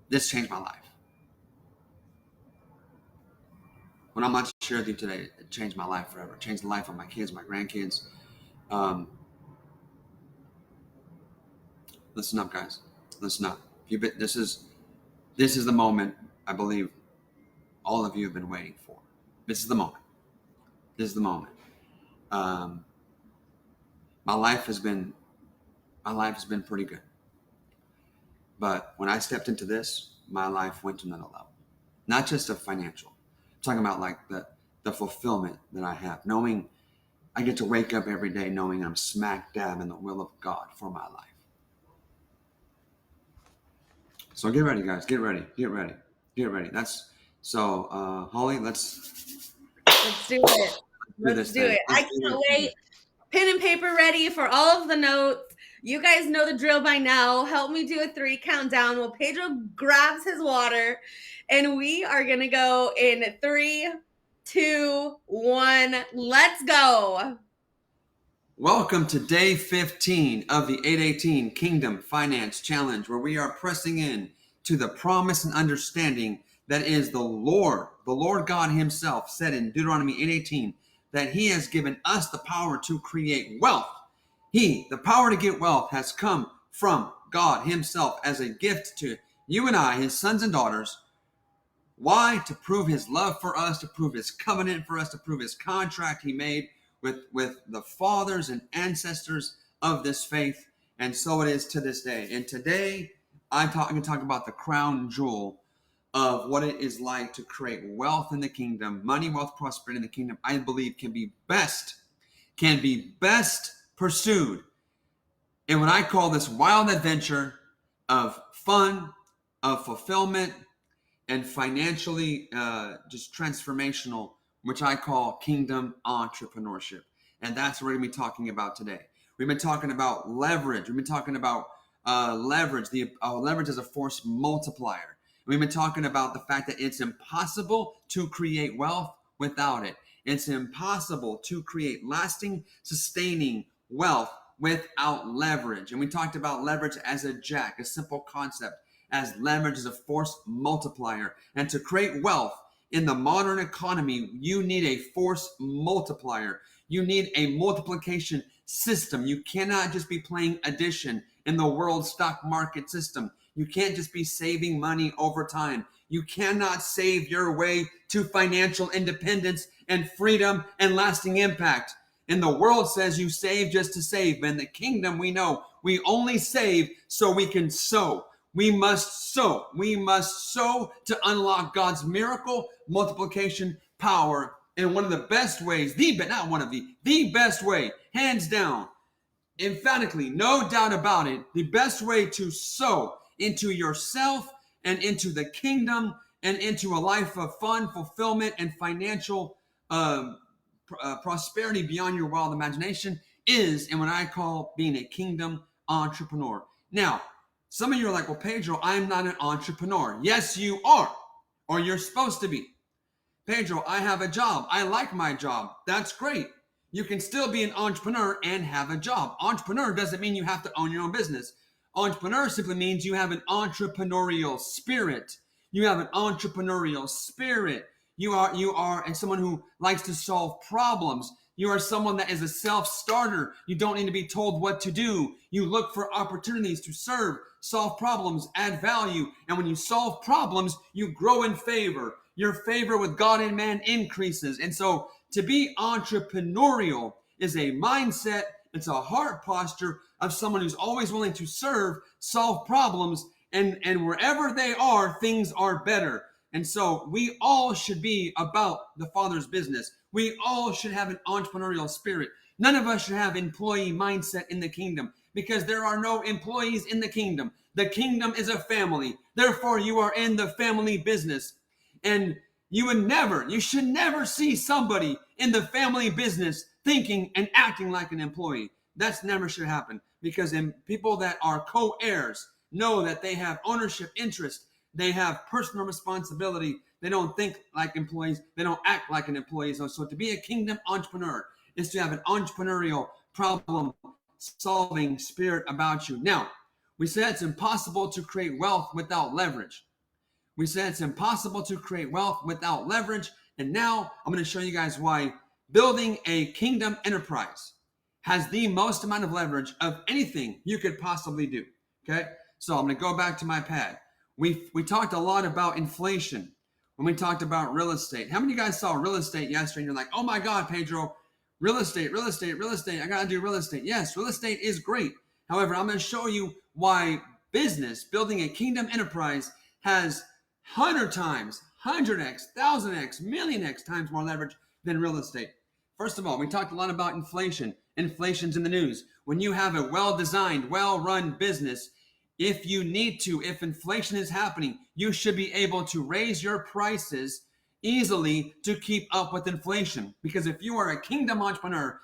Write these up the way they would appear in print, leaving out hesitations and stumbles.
This changed my life. What I'm about to share with you today, it changed my life forever. It changed the life of my kids, my grandkids. Um, listen up, guys. Listen up. This is the moment I believe all of you have been waiting for. This is the moment. This is the moment. My life has been pretty good. But when I stepped into this, my life went to another level. Not just a financial. I'm talking about like the fulfillment that I have. Knowing I get to wake up every day knowing I'm smack dab in the will of God for my life. So get ready, guys. Get ready. Holly, let's do it. Let's do it. I can't wait. Pen and paper ready for all of the notes. You guys know the drill by now. Help me do a 3 countdown while Pedro grabs his water. And we are going to go in 3, 2, 1. Let's go. Welcome to day 15 of the 818 Kingdom Finance Challenge, where we are pressing in to the promise and understanding that is the Lord God himself said in Deuteronomy 8:18 that he has given us the power to create wealth. The power to get wealth has come from God himself as a gift to you and I, his sons and daughters. Why? To prove his love for us, to prove his covenant for us, to prove his contract he made with the fathers and ancestors of this faith. And so it is to this day. And today, I'm going to talk about the crown jewel of what it is like to create wealth in the kingdom. Money, wealth, prosperity in the kingdom, I believe can be best pursued in what I call this wild adventure of fun, of fulfillment, and financially just transformational, which I call kingdom entrepreneurship. And that's what we're going to be talking about today. We've been talking about leverage. We've been talking about leverage, leverage as a force multiplier. We've been talking about the fact that it's impossible to create wealth without it. It's impossible to create lasting, sustaining wealth without leverage. And we talked about leverage as a jack, a simple concept, as leverage as a force multiplier. And to create wealth in the modern economy, you need a force multiplier. You need a multiplication system. You cannot just be playing addition in the world stock market system. You can't just be saving money over time. You cannot save your way to financial independence and freedom and lasting impact. And the world says you save just to save. But in the kingdom, we know we only save so we can sow. We must sow. We must sow to unlock God's miracle multiplication power. And one of the best ways, the best way, hands down, emphatically, no doubt about it, the best way to sow into yourself and into the kingdom and into a life of fun, fulfillment, and financial prosperity beyond your wild imagination is in what I call being a kingdom entrepreneur. Now, some of you are like, well, Pedro, I'm not an entrepreneur. Yes, you are, or you're supposed to be. Pedro, I have a job. I like my job. That's great. You can still be an entrepreneur and have a job. Entrepreneur doesn't mean you have to own your own business. Entrepreneur simply means you have an entrepreneurial spirit. You have an entrepreneurial spirit. You are someone who likes to solve problems. You are someone that is a self-starter. You don't need to be told what to do. You look for opportunities to serve, solve problems, add value. And when you solve problems, you grow in favor. Your favor with God and man increases. And so to be entrepreneurial is a mindset. It's a heart posture of someone who's always willing to serve, solve problems, and wherever they are, things are better. And so we all should be about the Father's business. We all should have an entrepreneurial spirit. None of us should have employee mindset in the kingdom because there are no employees in the kingdom. The kingdom is a family. Therefore, you are in the family business. And you should never see somebody in the family business thinking and acting like an employee. That's never should happen because people that are co-heirs know that they have ownership interest. They have personal responsibility. They don't think like employees. They don't act like an employee. So to be a kingdom entrepreneur is to have an entrepreneurial problem solving spirit about you. Now, we said it's impossible to create wealth without leverage. We said it's impossible to create wealth without leverage. And now I'm going to show you guys why building a kingdom enterprise has the most amount of leverage of anything you could possibly do. Okay, so I'm going to go back to my pad. We talked a lot about inflation when we talked about real estate. How many of you guys saw real estate yesterday and you're like, oh my God, Pedro, real estate, I got to do real estate. Yes, real estate is great. However, I'm going to show you why business, building a kingdom enterprise, has 100 times, 100x, 1000x, million x times more leverage than real estate. First of all, we talked a lot about inflation. Inflation's in the news. When you have a well-designed, well-run business, if inflation is happening, you should be able to raise your prices easily to keep up with inflation. Because if you are a kingdom entrepreneur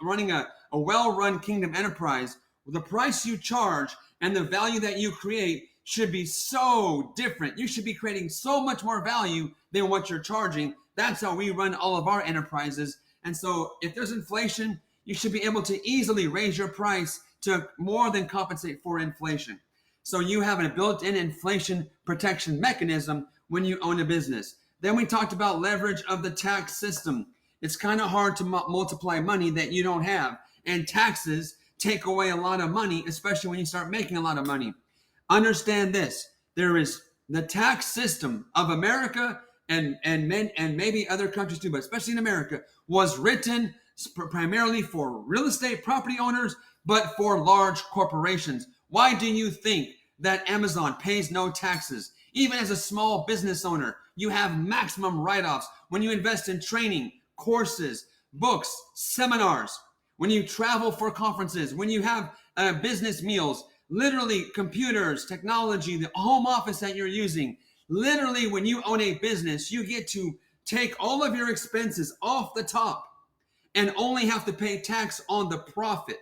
running a well-run kingdom enterprise, the price you charge and the value that you create should be so different. You should be creating so much more value than what you're charging. That's how we run all of our enterprises. And so if there's inflation, you should be able to easily raise your price to more than compensate for inflation. So you have a built-in inflation protection mechanism when you own a business. Then we talked about leverage of the tax system. It's kind of hard to multiply money that you don't have. And taxes take away a lot of money, especially when you start making a lot of money. Understand this. There is the tax system of America and maybe other countries too, but especially in America, was written primarily for real estate property owners, but for large corporations. Why do you think that Amazon pays no taxes? Even as a small business owner, you have maximum write-offs when you invest in training, courses, books, seminars, when you travel for conferences, when you have business meals, literally computers, technology, the home office that you're using. Literally, when you own a business, you get to take all of your expenses off the top and only have to pay tax on the profit.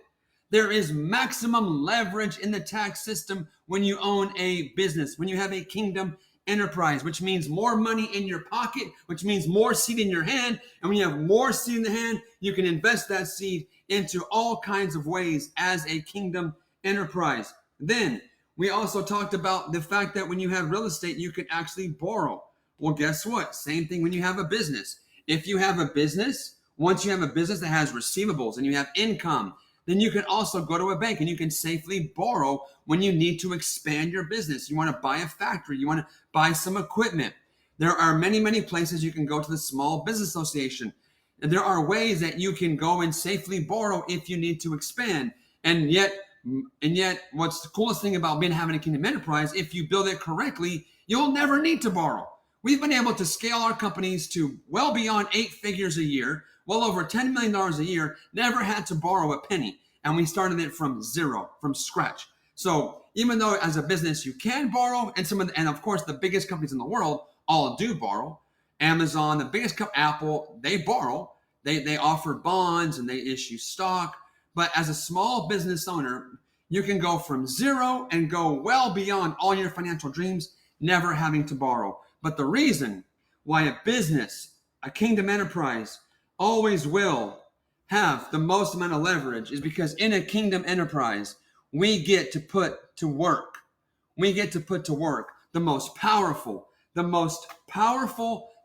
There is maximum leverage in the tax system when you own a business, when you have a kingdom enterprise, which means more money in your pocket, which means more seed in your hand. And when you have more seed in the hand, you can invest that seed into all kinds of ways as a kingdom enterprise. Then we also talked about the fact that when you have real estate, you can actually borrow. Well, guess what? Same thing when you have a business. If you have a business, once you have a business that has receivables and you have income, then you can also go to a bank and you can safely borrow when you need to expand your business. You want to buy a factory, you want to buy some equipment. There are many, many places you can go to the Small Business Association. And there are ways that you can go and safely borrow if you need to expand. And yet, what's the coolest thing about having a kingdom enterprise, if you build it correctly, you'll never need to borrow. We've been able to scale our companies to well beyond 8 figures a year, well over $10 million a year, never had to borrow a penny. And we started it from zero, from scratch. So even though as a business you can borrow, and of course the biggest companies in the world all do borrow. Amazon, the biggest company, Apple, they borrow. They offer bonds and they issue stock. But as a small business owner, you can go from zero and go well beyond all your financial dreams, never having to borrow. But the reason why a business, a kingdom enterprise, always will have the most amount of leverage is because in a kingdom enterprise, we get to put to work. We get to put to work the most powerful,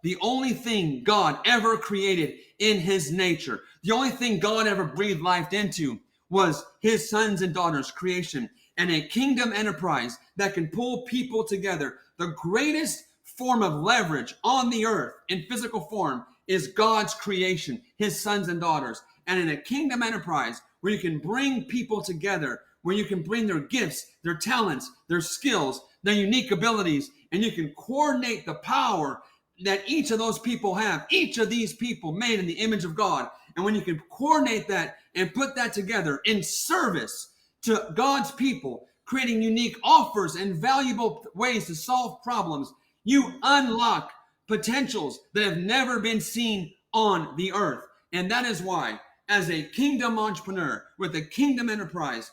the only thing God ever created in his nature. The only thing God ever breathed life into was his sons and daughters' creation, and a kingdom enterprise that can pull people together. The greatest form of leverage on the earth in physical form is God's creation, his sons and daughters. And in a kingdom enterprise where you can bring people together, where you can bring their gifts, their talents, their skills, their unique abilities, and you can coordinate the power that each of those people have, each of these people made in the image of God. And when you can coordinate that and put that together in service to God's people, creating unique offers and valuable ways to solve problems, you unlock potentials that have never been seen on the earth. And that is why, as a kingdom entrepreneur with a kingdom enterprise,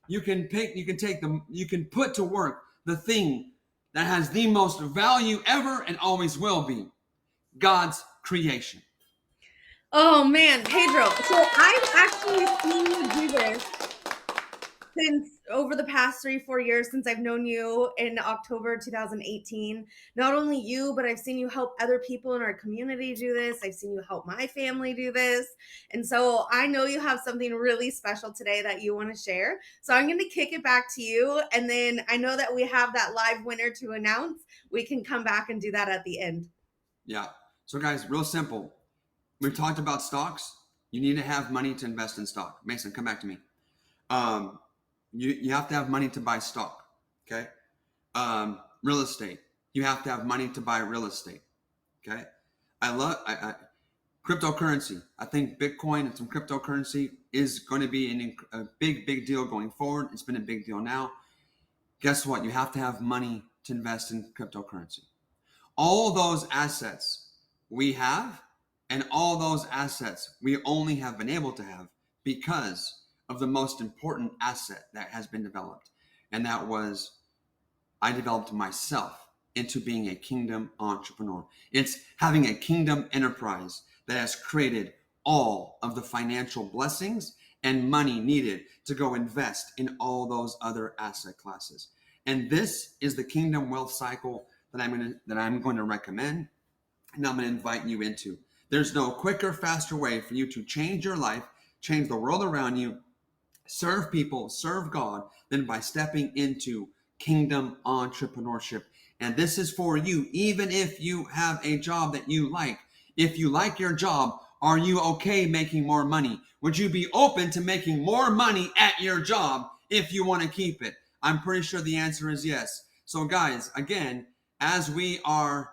you can put to work the thing that has the most value ever and always will be: God's creation. Oh man, Pedro. So I've actually seen you do this since over the past 3-4 years since I've known you in October 2018, not only you, but I've seen you help other people in our community do this. I've seen you help my family do this. And so I know you have something really special today that you want to share. So I'm going to kick it back to you. And then I know that we have that live winner to announce. We can come back and do that at the end. Yeah. So guys, real simple. We've talked about stocks. You need to have money to invest in stock. Mason, come back to me. You have to have money to buy stock. Okay. Real estate. You have to have money to buy real estate. Okay. I love cryptocurrency. I think Bitcoin and some cryptocurrency is going to be a big deal going forward. It's been a big deal now. Guess what? You have to have money to invest in cryptocurrency. All those assets we have, and all those assets we only have been able to have because of the most important asset that has been developed. And that was, I developed myself into being a kingdom entrepreneur. It's having a kingdom enterprise that has created all of the financial blessings and money needed to go invest in all those other asset classes. And this is the kingdom wealth cycle that I'm going to recommend, and I'm going to invite you into. There's no quicker, faster way for you to change your life, change the world around you, serve people, serve God, than by stepping into kingdom entrepreneurship. And this is for you, even if you have a job that you like. If you like your job, are you okay making more money? Would you be open to making more money at your job if you want to keep it? I'm pretty sure the answer is yes. So guys, again, as we are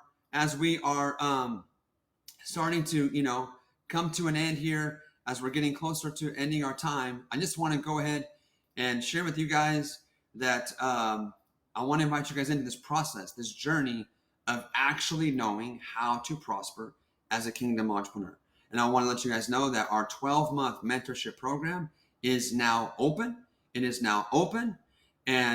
starting to, come to an end here, as we're getting closer to ending our time, I just want to go ahead and share with you guys that I want to invite you guys into this process, this journey of actually knowing how to prosper as a kingdom entrepreneur. And I want to let you guys know that our 12-month mentorship program is now open. It is now open. And